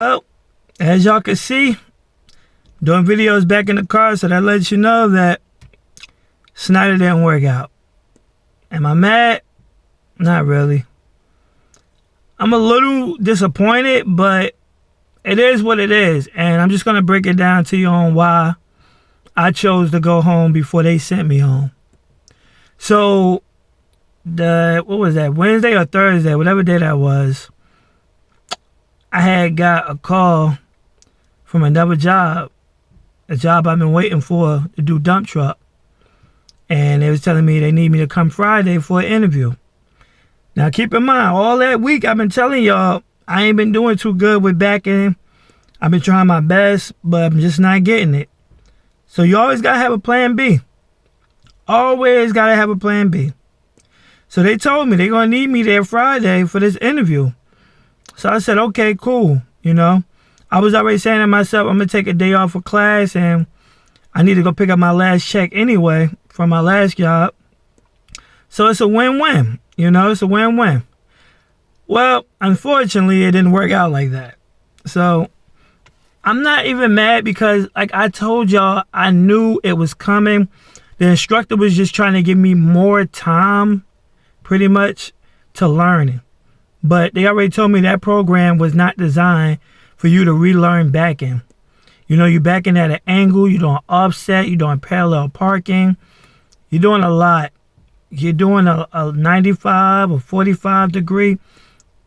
Well, as y'all can see, doing videos back in the car, so that lets you know that Schneider didn't work out. Am I mad? Not really. I'm a little disappointed, but it is what it is. And I'm just going to break it down to you on why I chose to go home before they sent me home. So, what was that, Wednesday or Thursday, whatever day that was, I had got a call from another job, a job I've been waiting for to do dump truck. And they was telling me they need me to come Friday for an interview. Now, keep in mind, all that week I've been telling y'all I ain't been doing too good with back end. I've been trying my best, but I'm just not getting it. So you always got to have a plan B. Always got to have a plan B. So they told me they're going to need me there Friday for this interview. So I said, okay, cool. You know, I was already saying to myself, I'm going to take a day off for class and I need to go pick up my last check anyway from my last job. So it's a win-win. You know, it's a win-win. Well, unfortunately, it didn't work out like that. So I'm not even mad because, like I told y'all, I knew it was coming. The instructor was just trying to give me more time, pretty much, to learning. But they already told me that program was not designed for you to relearn backing. You know, you're backing at an angle, you're doing offset, you're doing parallel parking. You're doing a lot. You're doing a 95 or 45 degree.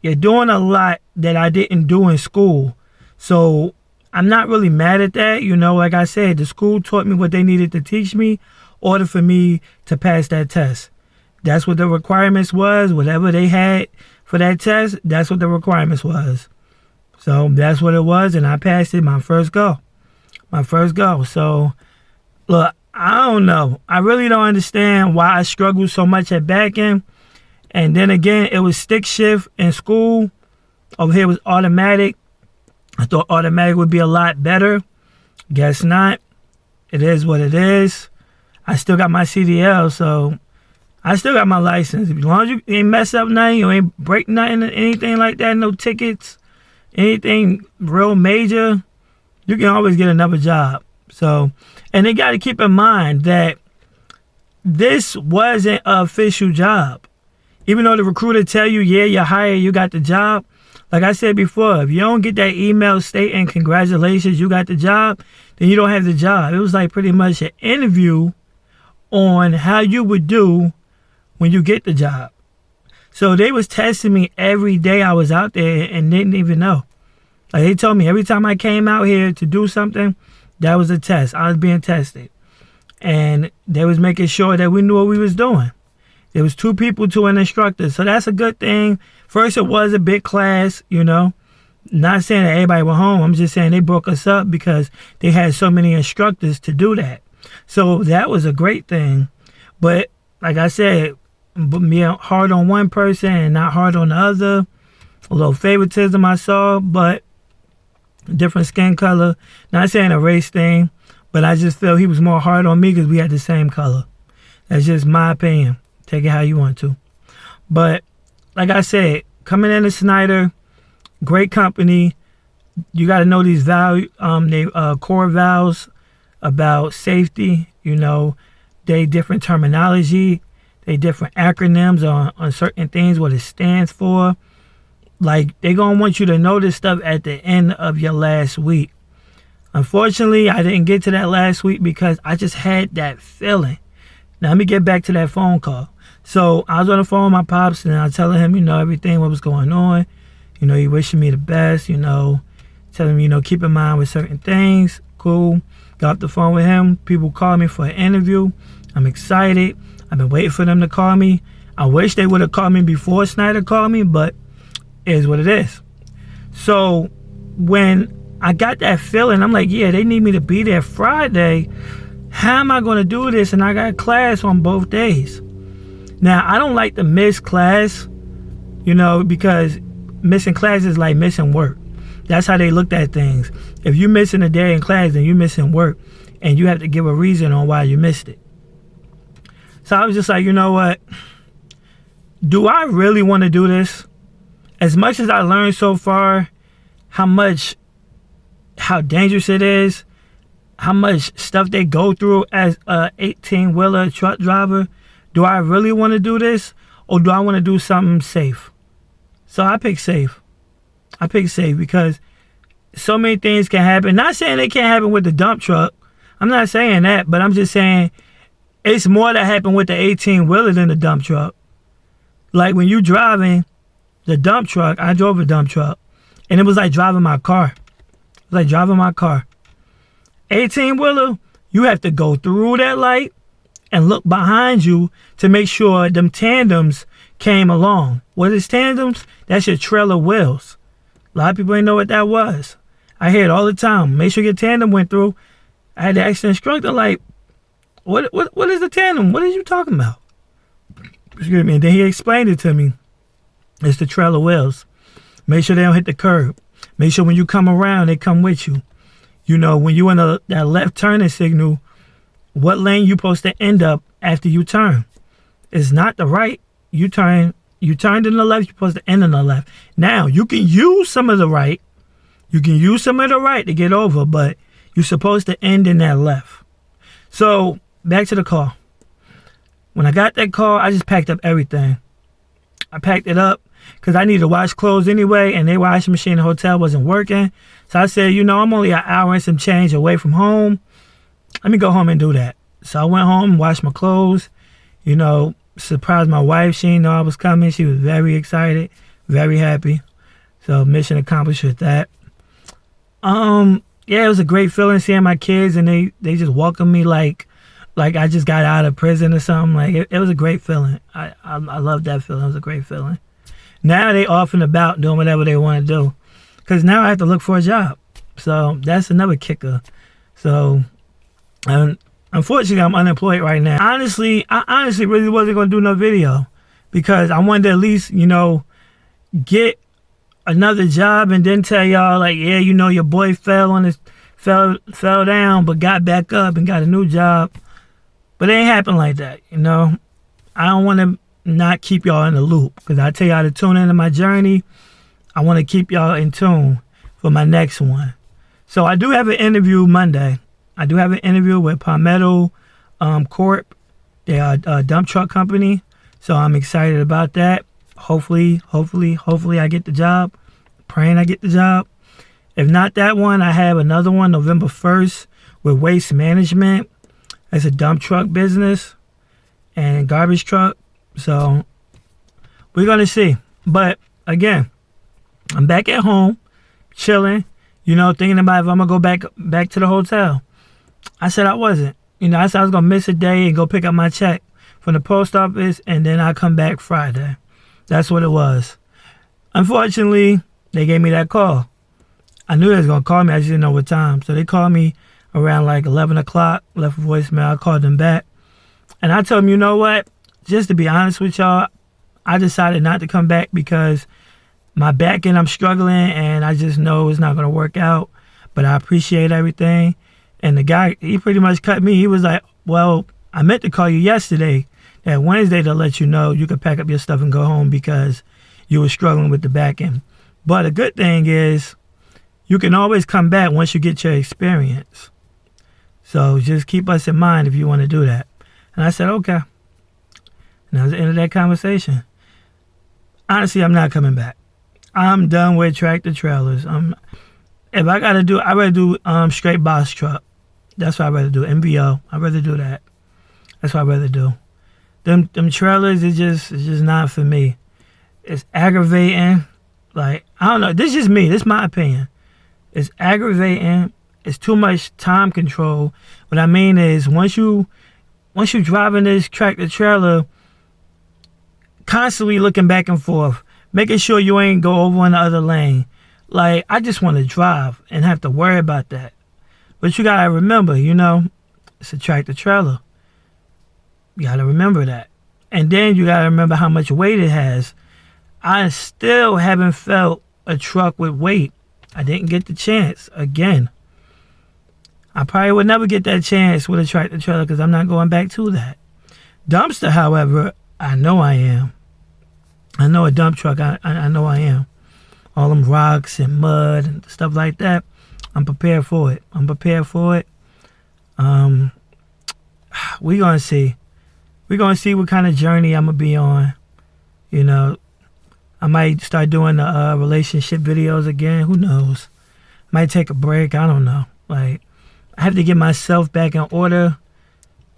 You're doing a lot that I didn't do in school. So I'm not really mad at that. You know, like I said, the school taught me what they needed to teach me in order for me to pass that test. That's what the requirements was. Whatever they had for that test, that's what the requirements was. So that's what it was, and I passed it my first go. My first go. So, look, I don't know. I really don't understand why I struggled so much at back end. And then again, it was stick shift in school. Over here was automatic. I thought automatic would be a lot better. Guess not. It is what it is. I still got my CDL, so I still got my license. As long as you ain't mess up nothing, you ain't break nothing, anything like that, no tickets, anything real major, you can always get another job. So, and they got to keep in mind that this wasn't an official job. Even though the recruiter tell you, yeah, you're hired, you got the job. Like I said before, if you don't get that email stating congratulations, you got the job, then you don't have the job. It was like pretty much an interview on how you would do when you get the job. So they was testing me every day I was out there and didn't even know. Like they told me every time I came out here to do something, that was a test. I was being tested. And they was making sure that we knew what we was doing. There was 2 people to an instructor. So that's a good thing. First, it was a big class, you know. Not saying that everybody went home. I'm just saying they broke us up because they had so many instructors to do that. So that was a great thing. But like I said, being hard on one person and not hard on the other. A little favoritism I saw, but different skin color. Not saying a race thing, but I just feel he was more hard on me because we had the same color. That's just my opinion. Take it how you want to. But like I said, coming into Schneider, great company. You got to know these core values about safety. You know, they different terminology. They different acronyms on certain things, what it stands for. Like, they're going to want you to know this stuff at the end of your last week. Unfortunately, I didn't get to that last week because I just had that feeling. Now, let me get back to that phone call. So, I was on the phone with my pops, and I was telling him, you know, everything, what was going on. You know, he wishing me the best, you know, telling me, you know, keep in mind with certain things. Cool. Got off the phone with him. People called me for an interview. I'm excited. I've been waiting for them to call me. I wish they would have called me before Schneider called me, but it is what it is. So when I got that feeling, I'm like, yeah, they need me to be there Friday. How am I going to do this? And I got class on both days. Now, I don't like to miss class, you know, because missing class is like missing work. That's how they looked at things. If you're missing a day in class, then you're missing work. And you have to give a reason on why you missed it. So I was just like, you know what? Do I really want to do this? As much as I learned so far, how much how dangerous it is, how much stuff they go through as a 18-wheeler truck driver. Do I really want to do this, or do I want to do something safe? So I pick safe. I pick safe because so many things can happen. Not saying they can't happen with the dump truck. I'm not saying that, but I'm just saying it's more that happen with the 18-wheeler than the dump truck. Like when you driving the dump truck, I drove a dump truck, and it was like driving my car. It was like driving my car. 18-wheeler, you have to go through that light and look behind you to make sure them tandems came along. What is tandems? That's your trailer wheels. A lot of people didn't know what that was. I hear it all the time. Make sure your tandem went through. I had to ask the instructor, like, what is the tandem? What are you talking about? Excuse me. And then he explained it to me. It's the trailer wheels. Make sure they don't hit the curb. Make sure when you come around, they come with you. You know, when you in that left turning signal, what lane you supposed to end up after you turn? It's not the right. You turned in the left, you're supposed to end in the left. Now, you can use some of the right. You can use some of the right to get over, but you're supposed to end in that left. So, back to the car. When I got that car, I just packed up everything. I packed it up because I needed to wash clothes anyway, and their washing machine in the hotel wasn't working. So I said, you know, I'm only an hour and some change away from home. Let me go home and do that. So I went home, washed my clothes, you know, surprised my wife. She didn't know I was coming. She was very excited, very happy. So mission accomplished with that. Yeah, it was a great feeling seeing my kids, and they just welcomed me like I just got out of prison or something. Like it was a great feeling. I love that feeling. It was a great feeling. Now they off and about doing whatever they want to do, because now I have to look for a job. So that's another kicker. So unfortunately, I'm unemployed right now. I honestly really wasn't going to do no video because I wanted to at least, you know, get another job and then tell y'all like, yeah, you know, your boy fell down, but got back up and got a new job. But it ain't happen like that, you know. I don't want to not keep y'all in the loop because I tell y'all to tune into my journey. I want to keep y'all in tune for my next one. So I do have an interview Monday. I do have an interview with Palmetto Corp. They are a dump truck company. So I'm excited about that. Hopefully I get the job. Praying I get the job. If not that one, I have another one November 1st with Waste Management. It's a dump truck business and garbage truck. So we're going to see. But again, I'm back at home, chilling, you know, thinking about if I'm going to go back to the hotel. I said I wasn't. You know, I said I was going to miss a day and go pick up my check from the post office, and then I come back Friday. That's what it was. Unfortunately, they gave me that call. I knew they was going to call me. I just didn't know what time. So they called me around like 11 o'clock, left a voicemail. I called them back. And I told them, you know what? Just to be honest with y'all, I decided not to come back because my back end, I'm struggling, and I just know it's not going to work out. But I appreciate everything. And the guy, he pretty much cut me. He was like, well, I meant to call you yesterday, that Wednesday, to let you know you could pack up your stuff and go home because you were struggling with the back end. But a good thing is you can always come back once you get your experience. So just keep us in mind if you want to do that. And I said, okay. And that was the end of that conversation. Honestly, I'm not coming back. I'm done with tractor trailers. If I got to do, I'd rather do straight box truck. That's what I'd rather do. MVO. I'd rather do that. That's what I'd rather do. Them trailers, it's just not for me. It's aggravating. Like, I don't know. This is just me. This is my opinion. It's aggravating. It's too much time control. What I mean is, once you driving this tractor trailer, constantly looking back and forth, making sure you ain't go over in the other lane. Like, I just want to drive and have to worry about that. But you gotta remember, you know, it's a tractor trailer. You gotta remember that. And then you gotta remember how much weight it has. I still haven't felt a truck with weight. I didn't get the chance again. I probably would never get that chance with a tractor trailer because I'm not going back to that. Dumpster, however, I know I am. I know a dump truck, I know I am. All them rocks and mud and stuff like that, I'm prepared for it. We gonna see. We're gonna see what kind of journey I'm gonna be on. You know, I might start doing the relationship videos again. Who knows? Might take a break. I don't know. Like, I have to get myself back in order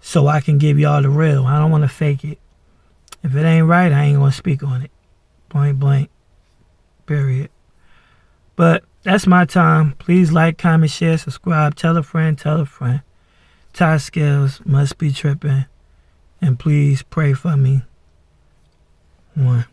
so I can give y'all the real. I don't want to fake it. If it ain't right, I ain't gonna speak on it. Point blank. Period. But that's my time. Please like, comment, share, subscribe. Tell a friend. Tie skills must be tripping. And please pray for me. 1.